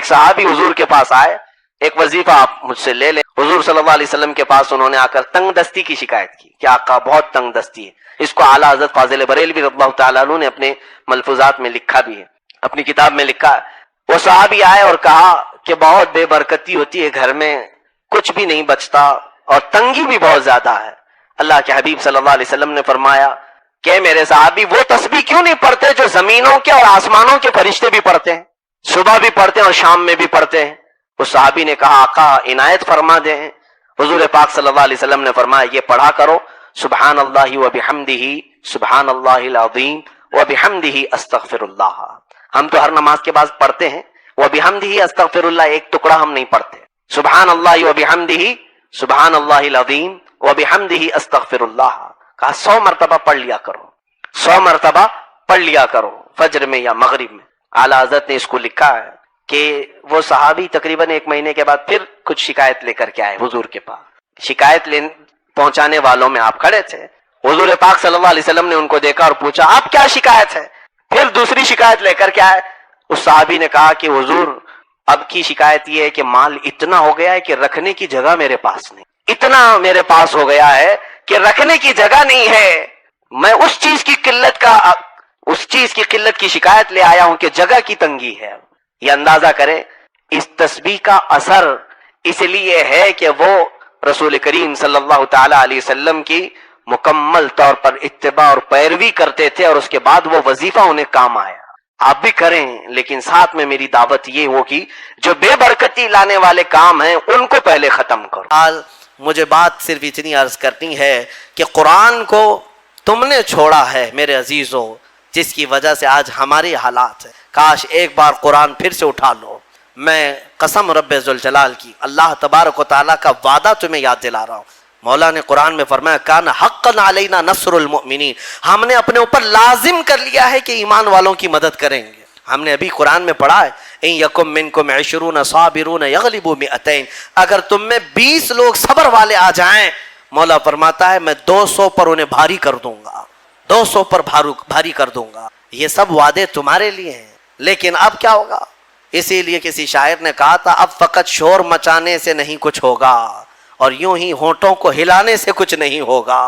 ایک صحابی حضور کے پاس آئے، ایک وظیفہ آپ مجھ سے لے لیں۔ حضور صلی اللہ علیہ وسلم کے پاس انہوں نے آ کر تنگ دستی کی شکایت کی کہ آقا بہت تنگ دستی ہے۔ اس کو اعلیٰ حضرت فاضل بریلوی رضی اللہ تعالیٰ عنہ نے اپنے ملفوظات میں لکھا بھی ہے، اپنی کتاب میں لکھا ہے۔ وہ صحابی آئے اور کہا کہ بہت بے برکتی ہوتی ہے گھر میں، کچھ بھی نہیں بچتا اور تنگی بھی بہت زیادہ ہے۔ اللہ کے حبیب صلی اللہ علیہ وسلم نے فرمایا کہ میرے صحابی وہ تسبیح کیوں نہیں پڑھتے جو زمینوں کے اور آسمانوں کے فرشتے بھی پڑھتے ہیں، صبح بھی پڑھتے ہیں اور شام میں بھی پڑھتے ہیں؟ اس صحابی نے کہا آقا عنایت فرما دیں۔ حضور پاک صلی اللہ علیہ وسلم نے فرمایا یہ پڑھا کرو، سبحان اللہ وبحمدہ، سبحان اللہ العظیم وبحمدہ استغفر اللہ۔ ہم تو ہر نماز کے بعد پڑھتے ہیں وبحمدہ استغفر اللہ، ایک ٹکڑا ہم نہیں پڑھتے، سبحان اللہ وبحمدہ سبحان اللہ العظیم وبحمدہ استغفر اللہ۔ کہا 100 مرتبہ پڑھ لیا کرو، 100 مرتبہ پڑھ لیا کرو فجر میں یا مغرب میں۔ اعلیٰ حضرت نے اس کو لکھا ہے کہ وہ صحابی تقریباً 1 مہینے کے بعد پھر کچھ شکایت لے کر کے آئے حضور کے پاس۔ شکایت پہنچانے والوں میں آپ کھڑے تھے۔ حضور پاک صلی اللہ علیہ وسلم نے ان کو دیکھا اور پوچھا آپ کیا شکایت ہے؟ پھر دوسری شکایت لے کر کے آئے۔ اس صحابی نے کہا کہ حضور اب کی شکایت یہ ہے کہ مال اتنا ہو گیا ہے کہ رکھنے کی جگہ میرے پاس نہیں، اتنا میرے پاس ہو گیا ہے کہ رکھنے کی جگہ نہیں ہے۔ میں اس چیز کی قلت کی شکایت لے آیا ہوں کہ جگہ کی تنگی ہے۔ یہ اندازہ کریں اس تسبیح کا اثر اس لیے ہے کہ وہ رسول کریم صلی اللہ تعالی علیہ وسلم کی مکمل طور پر اتباع اور پیروی کرتے تھے، اور اس کے بعد وہ وظیفہ انہیں کام آیا۔ آپ بھی کریں، لیکن ساتھ میں میری دعوت یہ ہوگی جو بے برکتی لانے والے کام ہیں ان کو پہلے ختم کرو۔ آج مجھے بات صرف اتنی عرض کرنی ہے کہ قرآن کو تم نے چھوڑا ہے میرے عزیزوں، جس کی وجہ سے آج ہماری حالات ہے۔ کاش ایک بار قرآن پھر سے اٹھا لو۔ میں قسم رب ذوالجلال کی اللہ تبارک و تعالیٰ کا وعدہ تمہیں یاد دلا رہا ہوں۔ مولا نے قرآن میں فرمایا کان حقا علینا نصر المؤمنین، ہم نے اپنے اوپر لازم کر لیا ہے کہ ایمان والوں کی مدد کریں گے۔ ہم نے ابھی قرآن میں پڑھا ہے ان یکم منکم 20 صابرون یغلبوا 200، اگر تم میں 20 لوگ صبر والے آ جائیں، مولا فرماتا ہے میں 200 پر انہیں بھاری کر دوں گا، 200 پر بھاری کر دوں گا۔ یہ سب وعدے تمہارے لیے ہیں، لیکن اب کیا ہوگا؟ اسی لیے کسی شاعر نے کہا تھا اب فقط شور مچانے سے نہیں کچھ ہوگا، اور یوں ہی ہونٹوں کو ہلانے سے کچھ نہیں ہوگا۔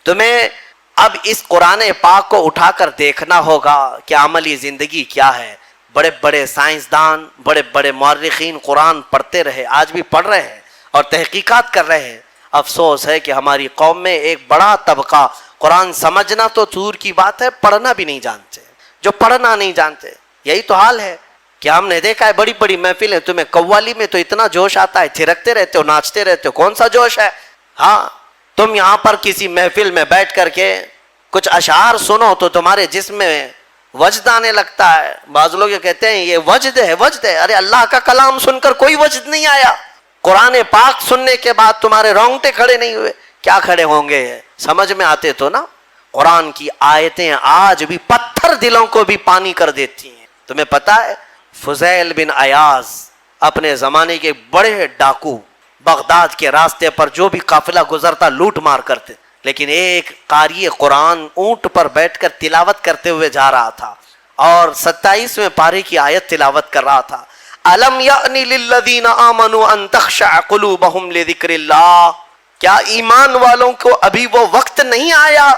تمہیں اب اس قرآن پاک کو اٹھا کر دیکھنا ہوگا کہ عملی زندگی کیا ہے۔ بڑے بڑے سائنسدان، بڑے بڑے مورخین قرآن پڑھتے رہے، آج بھی پڑھ رہے ہیں اور تحقیقات کر رہے ہیں۔ افسوس ہے کہ ہماری قوم میں ایک بڑا طبقہ قرآن سمجھنا تو دور کی بات ہے، پڑھنا بھی نہیں جانتے۔ جو پڑھنا نہیں جانتے، یہی تو حال ہے کہ ہم نے دیکھا ہے بڑی بڑی محفلیں، تمہیں قوالی میں تو اتنا جوش آتا ہے، تھرکتے رہتے ہو، ناچتے رہتے ہو، کون سا جوش ہے؟ ہاں، تم یہاں پر کسی محفل میں بیٹھ کر کے کچھ اشعار سنو تو تمہارے جسم میں وجد آنے لگتا ہے۔ بعض لوگ یہ کہتے ہیں یہ وجد ہے، وجد ہے۔ ارے اللہ کا کلام سن کر کوئی وجد نہیں آیا؟ قرآن پاک سننے کے بعد تمہارے رونگٹے کھڑے نہیں ہوئے؟ کیا کھڑے ہوں گے؟ سمجھ میں آتے تو نا۔ قرآن کی آیتیں آج بھی پتھر دلوں کو بھی پانی کر دیتی ہیں۔ تمہیں پتا ہے فضیل بن عیاض اپنے زمانے کے بڑے ڈاکو، بغداد کے راستے پر جو بھی قافلہ گزرتا لوٹ مار کرتے، لیکن ایک قاری قرآن اونٹ پر بیٹھ کر تلاوت کرتے ہوئے جا رہا تھا اور 27ویں پارے کی آیت تلاوت کر رہا تھا، الم یأن للذین آمنوا ان تخشع قلوبہم لذکر اللہ، کیا ایمان والوں کو ابھی وہ وقت نہیں آیا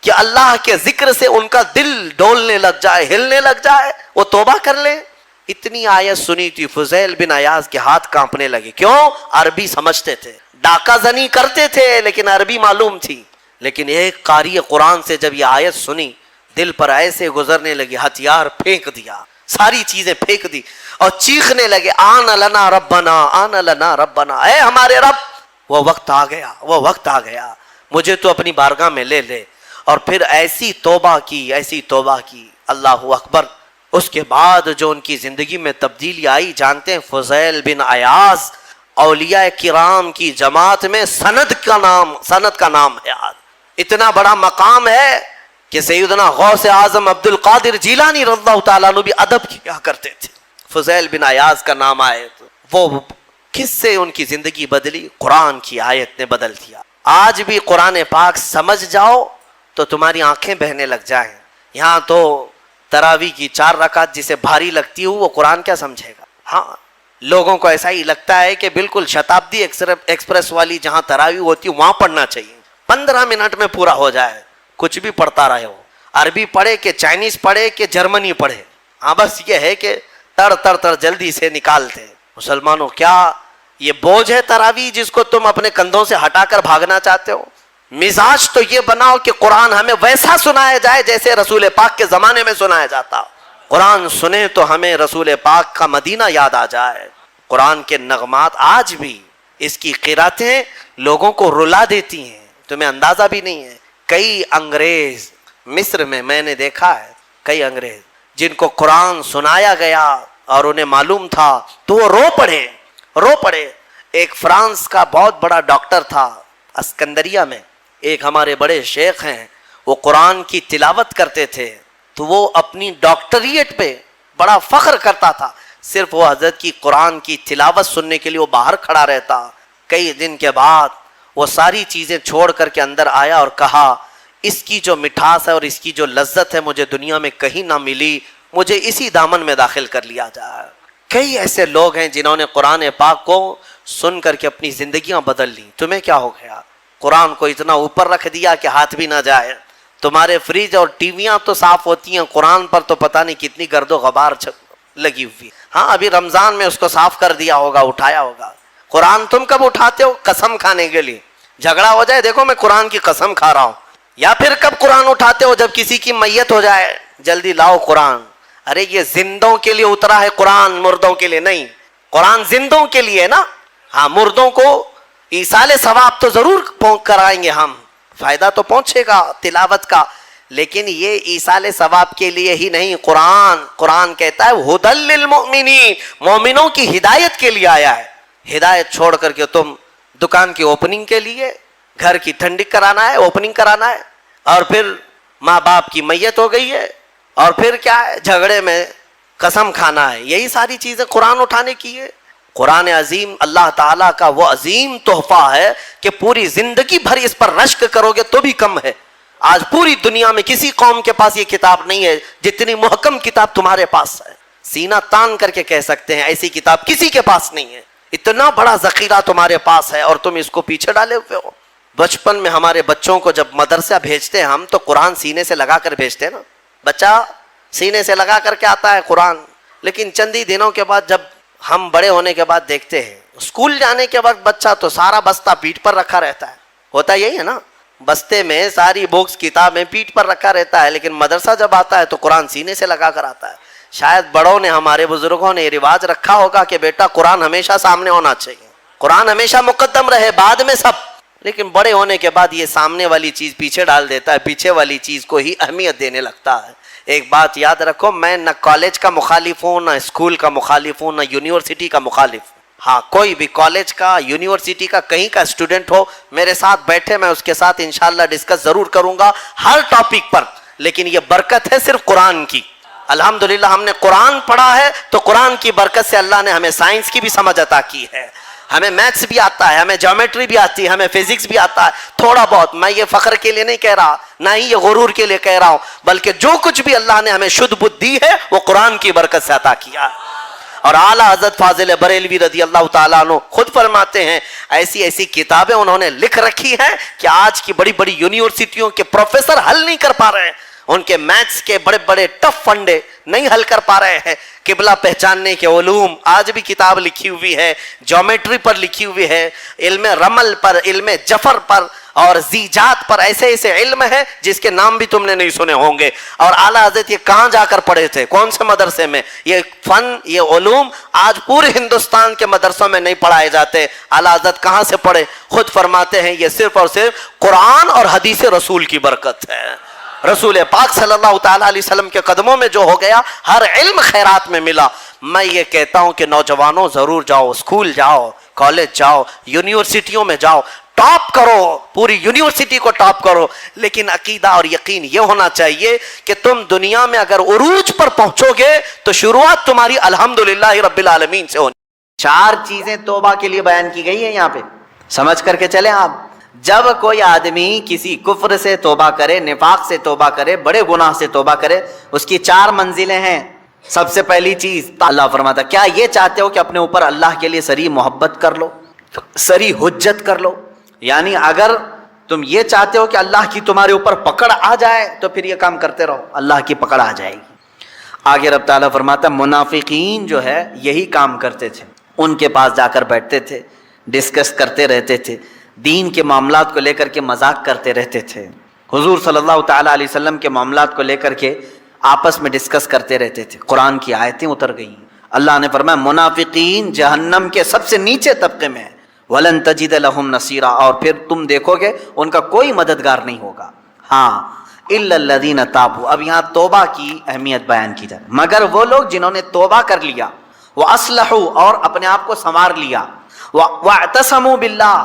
کہ اللہ کے ذکر سے ان کا دل ڈولنے لگ جائے، ہلنے لگ جائے، وہ توبہ کر لیں؟ اتنی آیت سنی تھی فضیل بن عیاض کے ہاتھ کانپنے لگے۔ کیوں؟ عربی سمجھتے تھے، ڈاکہ زنی کرتے تھے لیکن عربی معلوم تھی۔ لیکن ایک قاری قرآن سے جب یہ آیت سنی، دل پر ایسے گزرنے لگی، ہتھیار پھینک دیا، ساری چیزیں پھینک دی اور چیخنے لگے آن لنا ربنا، آن لنا ربنا، اے ہمارے رب وہ وقت آ گیا، وہ وقت آ گیا، مجھے تو اپنی بارگاہ میں لے لے۔ اور پھر ایسی توبہ کی، ایسی توبہ کی، اللہ اکبر۔ اس کے بعد جو ان کی زندگی میں تبدیلی آئی جانتے ہیں؟ فضیل بن عیاض اولیاء کرام کی جماعت میں سند کا نام ہے۔ آج اتنا بڑا مقام ہے کہ سیدنا غوث اعظم عبد القادر جیلانی رضی اللہ تعالیٰ عنہ بھی ادب کیا کرتے تھے۔ فضیل بن عیاض کا نام آئے تو وہ کس سے ان کی زندگی بدلی؟ قرآن کی آیت نے بدل دیا۔ آج بھی قرآن پاک سمجھ جاؤ تو تمہاری آنکھیں بہنے لگ جائیں۔ یہاں تو تراویح کی 4 رکعت جسے بھاری لگتی ہو وہ قرآن کیا سمجھے گا؟ ہاں، لوگوں کو ایسا ہی لگتا ہے کہ بالکل شتابدی ایکسپریس والی جہاں تراویح ہوتی ہے وہاں پڑھنا چاہیے، 15 منٹ میں پورا ہو جائے، کچھ بھی پڑھتا رہے ہو، عربی پڑھے کہ چائنیز پڑھے کہ جرمنی پڑھے، ہاں بس یہ ہے کہ تر جلدی سے نکالتے۔ مسلمانوں کیا یہ بوجھ ہے تراویح جس کو تم اپنے کندھوں سے ہٹا کر بھاگنا چاہتے ہو؟ مزاج تو یہ بناؤ کہ قرآن ہمیں ویسا سنایا جائے جیسے رسول پاک کے زمانے میں سنایا جاتا۔ قرآن سنیں تو ہمیں رسول پاک کا مدینہ یاد آ جائے۔ قرآن کے نغمات آج بھی اس کی قراتیں لوگوں کو رلا دیتی ہیں، تمہیں اندازہ بھی نہیں ہے۔ کئی انگریز مصر میں نے دیکھا ہے، کئی انگریز جن کو قرآن سنایا گیا اور انہیں معلوم تھا تو وہ رو پڑے۔ ایک فرانس کا بہت بڑا ڈاکٹر تھا اسکندریہ میں، ایک ہمارے بڑے شیخ ہیں، وہ قرآن کی تلاوت کرتے تھے تو وہ اپنی ڈاکٹریٹ پہ بڑا فخر کرتا تھا، صرف وہ حضرت کی قرآن کی تلاوت سننے کے لیے وہ باہر کھڑا رہتا۔ کئی دن کے بعد وہ ساری چیزیں چھوڑ کر کے اندر آیا اور کہا اس کی جو مٹھاس ہے اور اس کی جو لذت ہے مجھے دنیا میں کہیں نہ ملی، مجھے اسی دامن میں داخل کر لیا جائے۔ کئی ایسے لوگ ہیں جنہوں نے قرآن پاک کو سن کر کے اپنی زندگیاں بدل لی۔ تمہیں کیا ہو گیا؟ قرآن کو اتنا اوپر رکھ دیا کہ ہاتھ بھی نہ جائے۔ تمہارے فریج اور ٹی ویاں تو صاف ہوتی ہیں، قرآن پر تو پتہ نہیں کتنی گرد و غبار لگی ہوئی۔ ہاں ابھی رمضان میں اس کو صاف کر دیا ہوگا، اٹھایا ہوگا۔ قرآن تم کب اٹھاتے ہو؟ قسم کھانے کے لیے، جھگڑا ہو جائے دیکھو میں قرآن کی قسم کھا رہا ہوں، یا پھر کب قرآن اٹھاتے ہو؟ جب کسی کی میت ہو جائے جلدی لاؤ قرآن۔ ارے یہ زندوں کے لیے اترا ہے قرآن، مردوں کے لیے نہیں۔ قرآن زندوں کے لیے نا، ہاں مردوں کو ایصال ثواب تو ضرور کرائیں گے ہم، فائدہ تو پہنچے گا تلاوت کا، لیکن یہ ایصال ثواب کے لیے ہی نہیں۔ قرآن کہتا ہے ھدی للمؤمنین، مومنوں کی ہدایت کے لیے آیا ہے۔ ہدایت چھوڑ کر کے تم دکان کی اوپننگ کے لیے، گھر کی ٹھنڈک کرانا ہے، اوپننگ کرانا ہے، اور پھر ماں باپ کی میت ہو گئی ہے، اور پھر کیا ہے جھگڑے میں قسم کھانا ہے۔ یہی ساری چیزیں قرآن اٹھانے کی ہے۔ قرآن عظیم اللہ تعالیٰ کا وہ عظیم تحفہ ہے کہ پوری زندگی بھر اس پر رشک کرو گے تو بھی کم ہے۔ آج پوری دنیا میں کسی قوم کے پاس یہ کتاب نہیں ہے جتنی محکم کتاب تمہارے پاس ہے۔ سینہ تان کر کے کہہ سکتے ہیں ایسی کتاب کسی کے پاس نہیں ہے۔ اتنا بڑا ذخیرہ تمہارے پاس ہے اور تم اس کو پیچھے ڈالے ہوئے ہو۔ بچپن میں ہمارے بچوں کو جب مدرسہ بھیجتے ہیں ہم تو قرآن سینے سے لگا کر بھیجتے ہیں نا، بچہ سینے سے لگا کر کے آتا ہے قرآن۔ لیکن چند ہی دنوں کے بعد جب ہم بڑے ہونے کے بعد دیکھتے ہیں اسکول جانے کے وقت بچہ تو سارا بستہ پیٹھ پر رکھا رہتا ہے، ہوتا یہی ہے نا، بستے میں ساری بکس کتابیں پیٹھ پر رکھا رہتا ہے، لیکن مدرسہ جب آتا ہے تو قرآن سینے سے لگا کر آتا ہے۔ شاید بڑوں نے، ہمارے بزرگوں نے یہ رواج رکھا ہوگا کہ بیٹا قرآن ہمیشہ سامنے ہونا چاہیے، قرآن ہمیشہ مقدم رہے، بعد میں سب۔ لیکن بڑے ہونے کے بعد یہ سامنے والی چیز پیچھے ڈال دیتا ہے، پیچھے والی چیز کو ہی اہمیت دینے لگتا ہے۔ ایک بات یاد رکھو، میں نہ کالج کا مخالف ہوں، نہ اسکول کا مخالف ہوں، نہ یونیورسٹی کا مخالف ہوں۔ ہاں کوئی بھی کالج کا، یونیورسٹی کا، کہیں کا اسٹوڈنٹ ہو میرے ساتھ بیٹھے، میں اس کے ساتھ انشاءاللہ ڈسکس ضرور کروں گا ہر ٹاپک پر، لیکن یہ برکت ہے صرف قرآن کی۔ الحمدللہ ہم نے قرآن پڑھا ہے تو قرآن کی برکت سے اللہ نے ہمیں سائنس کی بھی سمجھ عطا کی ہے، ہمیں میتھس بھی آتا ہے، ہمیں جیومیٹری بھی آتی ہے، ہمیں فزکس بھی آتا ہے تھوڑا بہت۔ میں یہ فخر کے لیے نہیں کہہ رہا، نہ ہی یہ غرور کے لیے کہہ رہا ہوں، بلکہ جو کچھ بھی اللہ نے ہمیں شدھ بدھ دی ہے وہ قرآن کی برکت سے عطا کیا ہے۔ اور اعلیٰ حضرت فاضل بریلوی رضی اللہ تعالیٰ عنہ خود فرماتے ہیں ایسی ایسی کتابیں انہوں نے لکھ رکھی ہیں کہ آج کی بڑی بڑی یونیورسٹیوں کے پروفیسر حل نہیں کر پا رہے ہیں، ان کے میتھس کے بڑے بڑے ٹف فنڈے نہیں حل کر پا رہے ہیں۔ قبلہ پہچاننے کے علوم آج بھی کتاب لکھی ہوئی ہے، جیومیٹری پر لکھی ہوئی ہے، علم رمل پر، علم جفر پر اور زیجات پر، ایسے ایسے علم ہے جس کے نام بھی تم نے نہیں سنے ہوں گے۔ اور اعلیٰ حضرت یہ کہاں جا کر پڑھے تھے، کون سے مدرسے میں؟ یہ فن، یہ علوم آج پورے ہندوستان کے مدرسوں میں نہیں پڑھائے جاتے۔ اعلیٰ حضرت کہاں سے پڑھے؟ خود فرماتے ہیں یہ صرف اور صرف قرآن اور حدیث رسول کی برکت ہے۔ رسول پاک صلی اللہ تعالیٰ علیہ وسلم کے قدموں میں جو ہو گیا ہر علم خیرات میں ملا۔ میں یہ کہتا ہوں کہ نوجوانوں ضرور جاؤ، اسکول جاؤ، کالج جاؤ، یونیورسٹیوں میں جاؤ، ٹاپ کرو، پوری یونیورسٹی کو ٹاپ کرو، لیکن عقیدہ اور یقین یہ ہونا چاہیے کہ تم دنیا میں اگر عروج پر پہنچو گے تو شروعات تمہاری الحمدللہ رب العالمین سے ہونی۔ 4 چیزیں توبہ کے لیے بیان کی گئی ہیں یہاں پہ، سمجھ کر کے چلیں آپ۔ جب کوئی آدمی کسی کفر سے توبہ کرے، نفاق سے توبہ کرے، بڑے گناہ سے توبہ کرے، اس کی 4 منزلیں ہیں۔ سب سے پہلی چیز اللہ فرماتا کیا یہ چاہتے ہو کہ اپنے اوپر اللہ کے لیے سری محبت کر لو، سری حجت کر لو؟ یعنی اگر تم یہ چاہتے ہو کہ اللہ کی تمہارے اوپر پکڑ آ جائے تو پھر یہ کام کرتے رہو، اللہ کی پکڑ آ جائے گی۔ آگے رب تعالیٰ فرماتا منافقین جو ہے یہی کام کرتے تھے، ان کے پاس جا کر بیٹھتے تھے، ڈسکس کرتے رہتے تھے، دین کے معاملات کو لے کر کے مذاق کرتے رہتے تھے، حضور صلی اللہ تعالیٰ علیہ وسلم کے معاملات کو لے کر کے آپس میں ڈسکس کرتے رہتے تھے۔ قرآن کی آیتیں اتر گئیں، اللہ نے فرمایا منافقین جہنم کے سب سے نیچے طبقے میں ہیں، وَلَن تَجِدَ لَهُمْ نَصِيرًا، اور پھر تم دیکھو گے ان کا کوئی مددگار نہیں ہوگا۔ ہاں إِلَّا الَّذِينَ تَابُوا، اب یہاں توبہ کی اہمیت بیان کی جائے، مگر وہ لوگ جنہوں نے توبہ کر لیا، وَأَصْلَحُوا، اور اپنے آپ کو سنوار لیا، وَاعْتَصَمُوا بِاللَّهِ،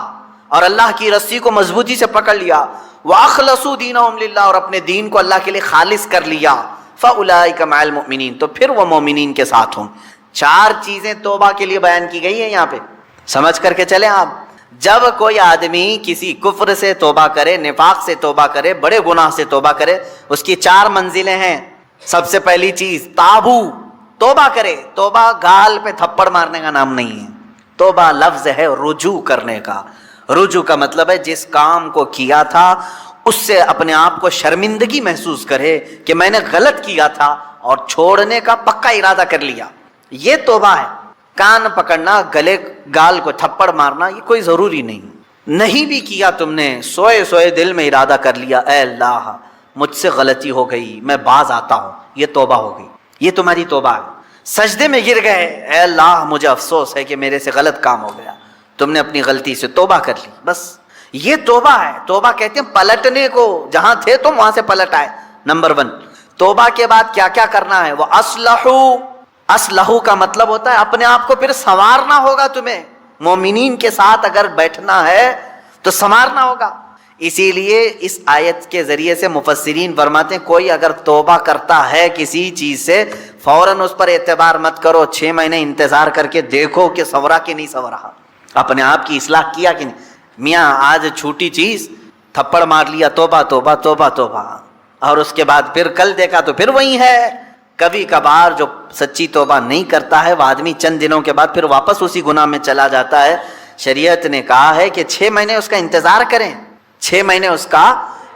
اور اللہ کی رسی کو مضبوطی سے پکڑ لیا، وَأَخْلَصُوا دِينَهُمْ لِلَّهِ، اور اپنے دین کو اللہ کے لیے خالص کر لیا، فَأُولَٰئِكَ مَعَ الْمُؤْمِنِينَ، تو پھر وہ مومنین کے ساتھ ہوں۔ چار چیزیں توبہ کے لیے بیان کی گئی ہیں یہاں پہ، سمجھ کر کے چلیں آپ۔ جب کوئی آدمی کسی کفر سے توبہ کرے، نفاق سے توبہ کرے، بڑے گناہ سے توبہ کرے، اس کی چار منزلیں ہیں۔ سب سے پہلی چیز تابو، توبہ کرے۔ توبہ گال پہ تھپڑ مارنے کا نام نہیں ہے، توبہ لفظ ہے رجوع کرنے کا۔ رجوع کا مطلب ہے جس کام کو کیا تھا اس سے اپنے آپ کو شرمندگی محسوس کرے کہ میں نے غلط کیا تھا اور چھوڑنے کا پکا ارادہ کر لیا، یہ توبہ ہے۔ کان پکڑنا، گلے گال کو تھپڑ مارنا یہ کوئی ضروری نہیں بھی کیا، تم نے سوئے سوئے دل میں ارادہ کر لیا اے اللہ مجھ سے غلطی ہو گئی، میں باز آتا ہوں، یہ توبہ ہو گئی، یہ تمہاری توبہ ہے۔ سجدے میں گر گئے، اے اللہ مجھے افسوس ہے کہ میرے سے غلط کام ہو گیا، تم نے اپنی غلطی سے توبہ کر لی، بس یہ توبہ ہے۔ توبہ کہتے ہیں پلٹنے کو، جہاں تھے تم وہاں سے پلٹ آئے۔ نمبر 1، توبہ کے بعد کیا کیا کرنا ہے؟ وہ اصلحو کا مطلب ہوتا ہے اپنے آپ کو پھر سنوارنا ہوگا تمہیں۔ مومنین کے ساتھ اگر بیٹھنا ہے تو سنوارنا ہوگا۔ اسی لیے اس آیت کے ذریعے سے مفسرین فرماتے ہیں کوئی اگر توبہ کرتا ہے کسی چیز سے فوراً اس پر اعتبار مت کرو، 6 مہینے انتظار کر کے دیکھو کہ سنورا کہ نہیں سنورا، اپنے آپ کی اصلاح کیا کہ نہیں۔ میاں آج چھوٹی چیز تھپڑ مار لیا، توبہ توبہ توبہ توبہ، اور اس کے بعد پھر کل دیکھا تو پھر وہی ہے۔ کبھی کبھار جو سچی توبہ نہیں کرتا ہے وہ آدمی چند دنوں کے بعد پھر واپس اسی گناہ میں چلا جاتا ہے۔ شریعت نے کہا ہے کہ 6 مہینے اس کا انتظار کریں، 6 مہینے اس کا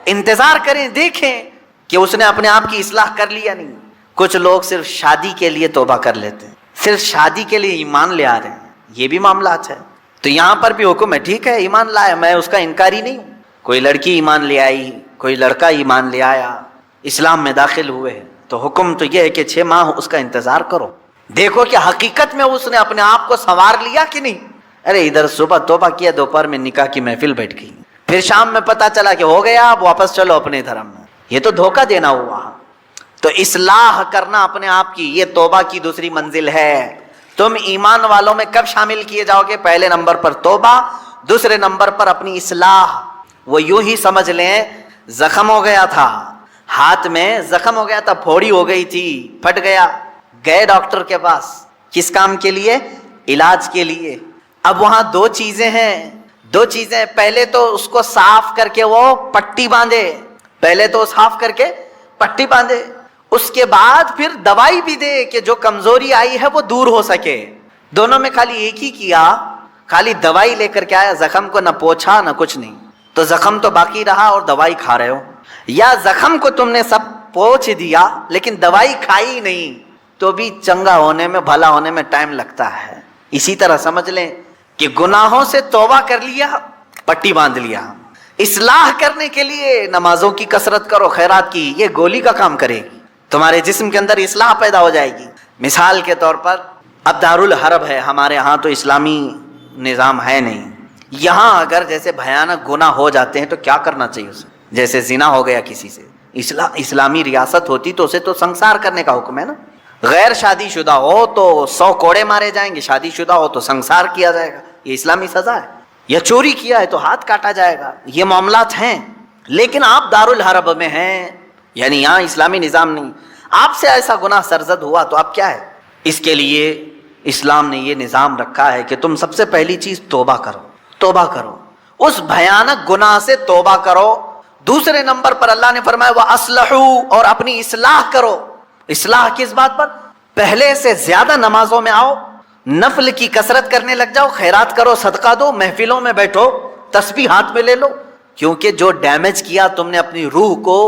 انتظار کریں، دیکھیں کہ اس نے اپنے آپ کی اصلاح کر لی یا نہیں۔ کچھ لوگ صرف شادی کے لیے توبہ کر لیتے ہیں، صرف شادی کے لیے ایمان لے آ رہے ہیں، یہ بھی معاملات ہے۔ تو یہاں پر بھی حکم ہے، ٹھیک ہے ایمان لائے، میں اس کا انکاری نہیں ہوں۔ کوئی لڑکی ایمان لے آئی، کوئی لڑکا ایمان لے آیا، اسلام میں داخل ہوئے، تو حکم تو یہ ہے کہ 6 ماہ اس کا انتظار کرو، دیکھو کہ حقیقت میں اس نے اپنے آپ کو سنوار لیا کہ نہیں۔ ارے ادھر صبح توبہ کیا، دوپہر میں نکاح کی محفل بیٹھ گئی، پھر شام میں پتا چلا کہ ہو گیا، اب واپس چلو اپنے دھرم میں، یہ تو دھوکہ دینا ہوا۔ تو اصلاح کرنا اپنے آپ کی، یہ توبہ کی دوسری منزل ہے۔ تم ایمان والوں میں کب شامل کیے جاؤ گے؟ پہلے نمبر پر توبہ، دوسرے نمبر پر اپنی اصلاح۔ وہ یوں ہی سمجھ لیں زخم ہو گیا تھا، ہاتھ میں زخم ہو گیا تھا، پھوڑی ہو گئی تھی، پھٹ گیا، گئے ڈاکٹر کے پاس، کس کام کے لیے؟ علاج کے لیے۔ اب وہاں 2 چیزیں ہیں، 2 چیزیں، پہلے تو اس کو صاف کر کے وہ پٹی باندھے، پہلے تو صاف کر کے پٹی باندھے، اس کے بعد پھر دوائی بھی دے کہ جو کمزوری آئی ہے وہ دور ہو سکے۔ دونوں میں خالی ایک ہی کیا، خالی دوائی لے کر کے آیا، زخم کو نہ پوچھا نہ کچھ نہیں، تو زخم تو باقی رہا اور دوائی کھا رہے ہو، یا زخم کو تم نے سب پوچھ دیا لیکن دوائی کھائی نہیں، تو بھی چنگا ہونے میں، بھلا ہونے میں ٹائم لگتا ہے۔ اسی طرح سمجھ لیں کہ گناہوں سے توبہ کر لیا، پٹی باندھ لیا، اصلاح کرنے کے لیے نمازوں کی کثرت کرو، خیرات کی، یہ گولی کا کام کرے گی، تمہارے جسم کے اندر اصلاح پیدا ہو جائے گی۔ مثال کے طور پر اب دارالحرب ہے، ہمارے ہاں تو اسلامی نظام ہے نہیں، یہاں اگر جیسے بھیانک گناہ ہو جاتے ہیں تو کیا کرنا چاہیے اسے؟ جیسے زنا ہو گیا کسی سے، اسلامی ریاست ہوتی تو اسے تو سنسار کرنے کا حکم ہے نا۔ غیر شادی شدہ ہو تو 100 کوڑے مارے جائیں گے، شادی شدہ ہو تو سنسار کیا جائے گا، یہ اسلامی سزا ہے۔ یا چوری کیا ہے تو ہاتھ کاٹا جائے گا، یہ معاملات ہیں۔ لیکن آپ دارالحرب میں ہیں، یعنی یہاں اسلامی نظام نہیں، آپ سے ایسا گناہ سرزد ہوا تو اب کیا ہے؟ اس کے لیے اسلام نے یہ نظام رکھا ہے کہ تم سب سے پہلی چیز توبہ کرو، توبہ کرو، اس بھیانک گناہ سے توبہ کرو۔ دوسرے نمبر پر اللہ نے فرمایا وَأَصْلَحُوا، اور اپنی اصلاح کرو۔ اصلاح کس بات پر؟ پہلے سے زیادہ نمازوں میں آؤ، نفل کی کثرت کرنے لگ جاؤ، خیرات کرو، صدقہ دو، محفلوں میں بیٹھو، تسبیح ہاتھ میں لے لو، کیونکہ جو ڈیمیج کیا تم نے اپنی روح کو،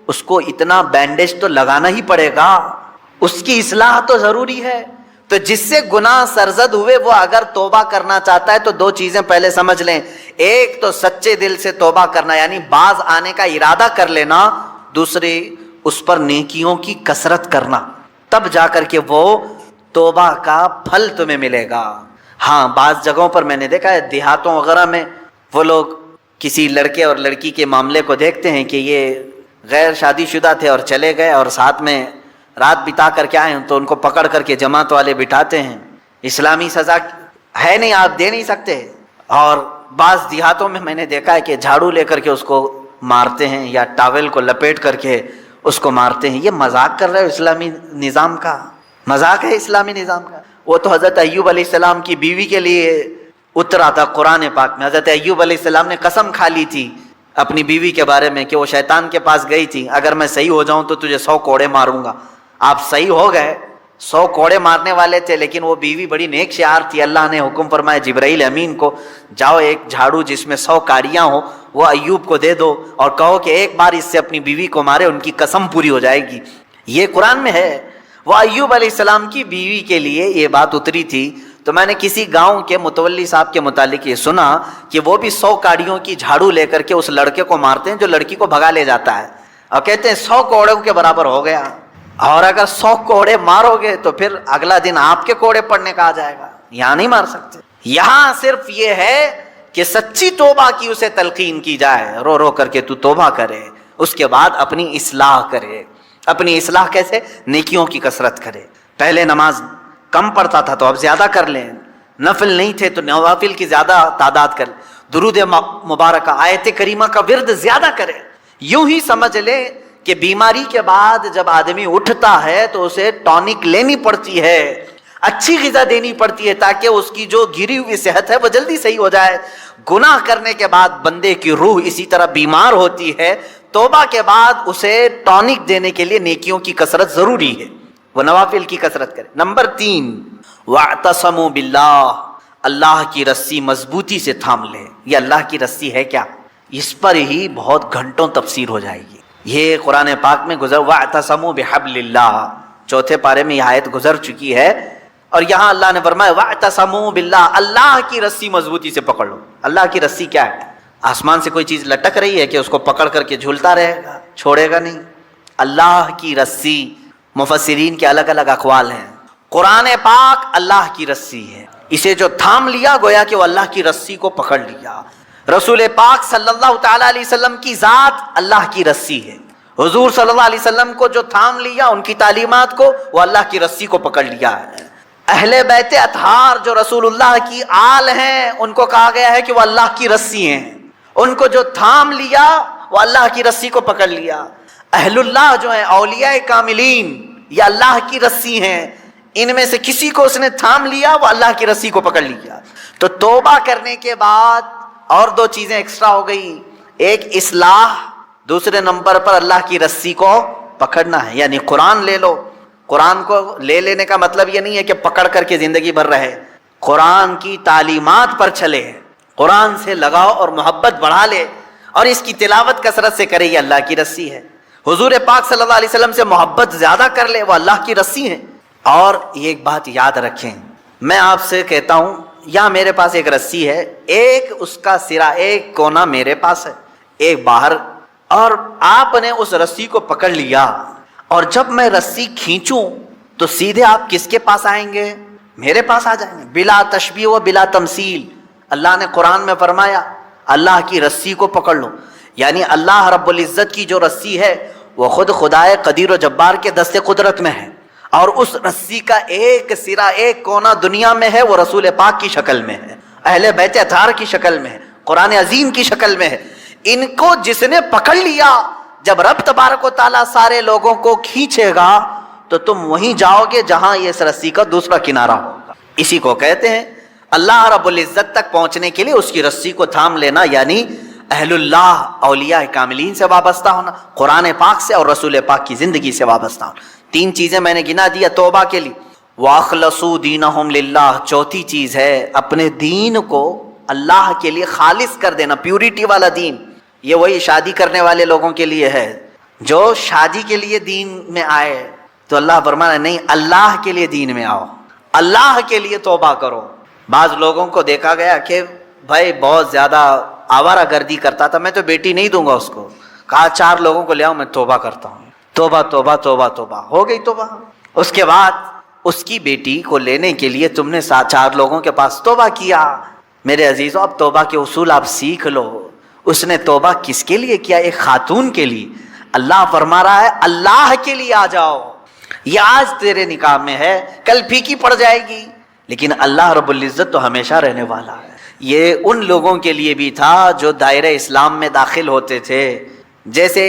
اس کو اتنا بینڈیج تو لگانا ہی پڑے گا، اس کی اصلاح تو ضروری ہے۔ تو جس سے گناہ سرزد ہوئے وہ اگر توبہ کرنا چاہتا ہے تو دو چیزیں پہلے سمجھ لیں، ایک تو سچے دل سے توبہ کرنا یعنی باز آنے کا ارادہ کر لینا، دوسری اس پر نیکیوں کی کثرت کرنا، تب جا کر کے وہ توبہ کا پھل تمہیں ملے گا۔ ہاں بعض جگہوں پر میں نے دیکھا ہے دیہاتوں وغیرہ میں وہ لوگ کسی لڑکے اور لڑکی کے معاملے کو دیکھتے ہیں کہ یہ غیر شادی شدہ تھے اور چلے گئے اور ساتھ میں رات بتا کر کے آئے تو ان کو پکڑ کر کے جماعت والے بٹھاتے ہیں، اسلامی سزا ہے نہیں، آپ دے نہیں سکتے۔ اور بعض دیہاتوں میں نے دیکھا ہے کہ جھاڑو لے کر کے اس کو مارتے ہیں یا ٹاول کو لپیٹ کر کے اس کو مارتے ہیں۔ یہ مذاق کر رہے ہو اسلامی نظام کا؟ مذاق ہے اسلامی نظام کا؟ وہ تو حضرت ایوب علیہ السلام کی بیوی کے لیے اترا تھا قرآن پاک میں۔ حضرت ایوب علیہ السلام نے قسم کھا لی تھی اپنی بیوی کے بارے میں کہ وہ شیطان کے پاس گئی تھی، اگر میں صحیح ہو جاؤں تو تجھے 100 کوڑے ماروں گا۔ آپ صحیح ہو گئے، 100 کوڑے مارنے والے تھے، لیکن وہ بیوی بڑی نیک شعار تھی۔ اللہ نے حکم فرمایا جبرائیل امین کو، جاؤ ایک جھاڑو جس میں 100 کاریاں ہوں وہ ایوب کو دے دو اور کہو کہ ایک بار اس سے اپنی بیوی کو مارے، ان کی قسم پوری ہو جائے گی۔ یہ قرآن میں ہے۔ وہ ایوب علیہ السلام کی بیوی کے لیے یہ بات اتری تھی۔ تو میں نے کسی گاؤں کے متولی صاحب کے متعلق یہ سنا کہ وہ بھی 100 کاڑیوں کی جھاڑو لے کر کے اس لڑکے کو مارتے ہیں جو لڑکی کو بھگا لے جاتا ہے، اور کہتے ہیں 100 کوڑوں کے برابر ہو گیا، اور اگر 100 کوڑے مارو گے تو پھر اگلا دن آپ کے کوڑے پڑنے کا آ جائے گا۔ یہاں نہیں مار سکتے، یہاں صرف یہ ہے کہ سچی توبہ کی اسے تلقین کی جائے، رو رو کر کے تو توبہ کرے، اس کے بعد اپنی اصلاح کرے۔ اپنی اصلاح کیسے؟ نیکیوں کی کثرت کرے۔ پہلے نماز کم پڑھتا تھا تو اب زیادہ کر لیں، نفل نہیں تھے تو نوافل کی زیادہ تعداد کر، درود مبارکہ آیت کریمہ کا ورد زیادہ کرے۔ یوں ہی سمجھ لیں کہ بیماری کے بعد جب آدمی اٹھتا ہے تو اسے ٹونک لینی پڑتی ہے، اچھی غذا دینی پڑتی ہے تاکہ اس کی جو گری ہوئی صحت ہے وہ جلدی صحیح ہو جائے۔ گناہ کرنے کے بعد بندے کی روح اسی طرح بیمار ہوتی ہے، توبہ کے بعد اسے ٹونک دینے کے لیے نیکیوں کی کثرت ضروری ہے، وہ نوافل کی کثرت کرے۔ نمبر 3 وَاعْتَصَمُوا بِاللَّهِ، اللہ کی رسی مضبوطی سے تھام لے۔ یہ اللہ کی رسی ہے کیا؟ اس پر ہی بہت گھنٹوں تفسیر ہو جائے گی۔ یہ قرآن پاک میں گزر وَاعْتَصَمُوا بِحَبْلِ اللَّهِ، چوتھے پارے میں یہ آیت گزر چکی ہے، اور یہاں اللہ نے فرمایا وَاعْتَصَمُوا بِاللَّهِ، اللہ کی رسی مضبوطی سے پکڑ لو۔ اللہ کی رسی کیا ہے؟ آسمان سے کوئی چیز لٹک رہی ہے کہ اس کو پکڑ کر کے جھولتا رہے گا، چھوڑے گا نہیں۔ اللہ کی رسی، مفسرین کے الگ الگ اقوال ہیں۔ قرآن پاک اللہ کی رسی ہے، اسے جو تھام لیا گویا کہ وہ اللہ کی رسی کو پکڑ لیا۔ رسول پاک صلی اللہ تعالی علیہ وسلم کی ذات اللہ کی رسی ہے، حضور صلی اللہ علیہ وسلم کو جو تھام لیا، ان کی تعلیمات کو، وہ اللہ کی رسی کو پکڑ لیا ہے۔ اہل بیت اطہار جو رسول اللہ کی آل ہیں، ان کو کہا گیا ہے کہ وہ اللہ کی رسی ہیں، ان کو جو تھام لیا وہ اللہ کی رسی کو پکڑ لیا۔ اہل اللہ جو ہیں اولیاء کاملین، یہ اللہ کی رسی ہیں، ان میں سے کسی کو اس نے تھام لیا وہ اللہ کی رسی کو پکڑ لیا۔ تو توبہ کرنے کے بعد اور 2 چیزیں ایکسٹرا ہو گئی، ایک اصلاح، دوسرے نمبر پر اللہ کی رسی کو پکڑنا ہے، یعنی قرآن لے لو۔ قرآن کو لے لینے کا مطلب یہ نہیں ہے کہ پکڑ کر کے زندگی بھر رہے، قرآن کی تعلیمات پر چلے، قرآن سے لگاؤ اور محبت بڑھا لے، اور اس کی تلاوت کثرت سے کرے، یہ اللہ کی رسی ہے۔ حضور پاک صلی اللہ علیہ وسلم سے محبت زیادہ کر لے، وہ اللہ کی رسی ہے۔ اور ایک بات یاد رکھیں، میں آپ سے کہتا ہوں، یہاں میرے پاس ایک رسی ہے، ایک اس کا سرا، ایک کونا میرے پاس ہے، ایک باہر، اور آپ نے اس رسی کو پکڑ لیا، اور جب میں رسی کھینچوں تو سیدھے آپ کس کے پاس آئیں گے؟ میرے پاس آ جائیں گے، بلا تشبیہ و بلا تمثیل۔ اللہ نے قرآن میں فرمایا اللہ کی رسی کو پکڑ لو، یعنی اللہ رب العزت کی جو رسی ہے وہ خود خدائے قدیر و جبار کے دست قدرت میں ہے، اور اس رسی کا ایک سرا، ایک کونا دنیا میں ہے، وہ رسول پاک کی شکل میں ہے، اہل بیت اطہار کی شکل میں ہے، قرآن عظیم کی شکل میں ہے۔ ان کو جس نے پکڑ لیا، جب رب تبارک و تعالیٰ سارے لوگوں کو کھینچے گا تو تم وہیں جاؤ گے جہاں یہ اس رسی کا دوسرا کنارہ ہوگا۔ اسی کو کہتے ہیں اللہ رب العزت تک پہنچنے کے لیے اس کی رسی کو تھام لینا، یعنی اہل اللہ اولیاء کاملین سے وابستہ ہونا، قرآن پاک سے اور رسول پاک کی زندگی سے وابستہ ہونا۔ 3 چیزیں میں نے گنا دیا توبہ کے لیے. وَأَخْلَصُوا دِينَهُمْ لِلَّهِ, چوتھی چیز ہے اپنے دین کو اللہ کے لیے خالص کر دینا, پیورٹی والا دین. یہ وہی شادی کرنے والے لوگوں کے لیے ہے, جو شادی کے لیے دین میں آئے تو اللہ فرمانا نہیں, اللہ کے لیے دین میں آؤ, اللہ کے لیے توبہ کرو. بعض لوگوں کو دیکھا گیا کہ بھائی بہت زیادہ آوارہ گردی کرتا تھا, میں تو بیٹی نہیں دوں گا اس کو. کہا 4 لوگوں کو لے آؤ, میں توبہ کرتا ہوں. توبہ توبہ توبہ توبہ, ہو گئی توبہ. اس کے بعد اس کی بیٹی کو لینے کے لیے تم نے 4 لوگوں کے پاس توبہ کیا. میرے عزیزوں, اب توبہ کے اصول آپ سیکھ لو. اس نے توبہ کس کے لیے کیا؟ ایک خاتون کے لیے. اللہ فرما رہا ہے اللہ کے لیے آ جاؤ. یہ آج تیرے نکاح میں ہے, کل پھیکی پڑ جائے گی, لیکن اللہ رب العزت تو ہمیشہ رہنے والا ہے. یہ ان لوگوں کے لیے بھی تھا جو دائرہ اسلام میں داخل ہوتے تھے. جیسے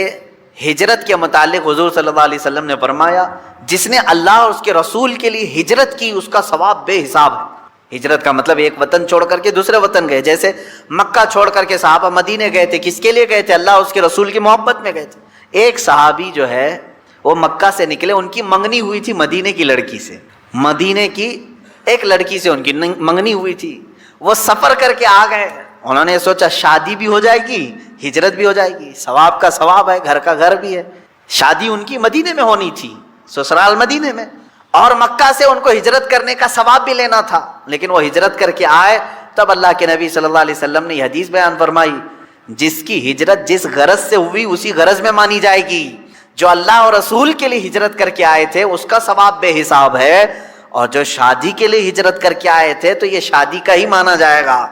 ہجرت کے متعلق حضور صلی اللہ علیہ وسلم نے فرمایا, جس نے اللہ اور اس کے رسول کے لیے ہجرت کی اس کا ثواب بے حساب ہے. ہجرت کا مطلب ایک وطن چھوڑ کر کے دوسرے وطن گئے. جیسے مکہ چھوڑ کر کے صحابہ مدینے گئے تھے, کس کے لیے گئے تھے؟ اللہ اور اس کے رسول کی محبت میں گئے تھے. ایک صحابی جو ہے وہ مکہ سے نکلے, ان کی منگنی ہوئی تھی مدینے کی لڑکی سے. مدینے کی ایک لڑکی سے ان کی منگنی ہوئی تھی. وہ سفر کر کے آ گئے. انہوں نے سوچا شادی بھی ہو جائے گی, ہجرت بھی ہو جائے گی, ثواب کا ثواب ہے, گھر کا گھر بھی ہے. شادی ان کی مدینے میں ہونی تھی, سسرال مدینے میں, اور مکہ سے ان کو ہجرت کرنے کا ثواب بھی لینا تھا. لیکن وہ ہجرت کر کے آئے, تب اللہ کے نبی صلی اللہ علیہ وسلم نے یہ حدیث بیان فرمائی, جس کی ہجرت جس غرض سے ہوئی اسی غرض میں مانی جائے گی. جو اللہ اور رسول کے لیے ہجرت کر کے آئے تھے اس کا ثواب بے حساب ہے, اور جو شادی کے لیے ہجرت کر کے آئے تھے تو یہ شادی کا ہی مانا جائے گا.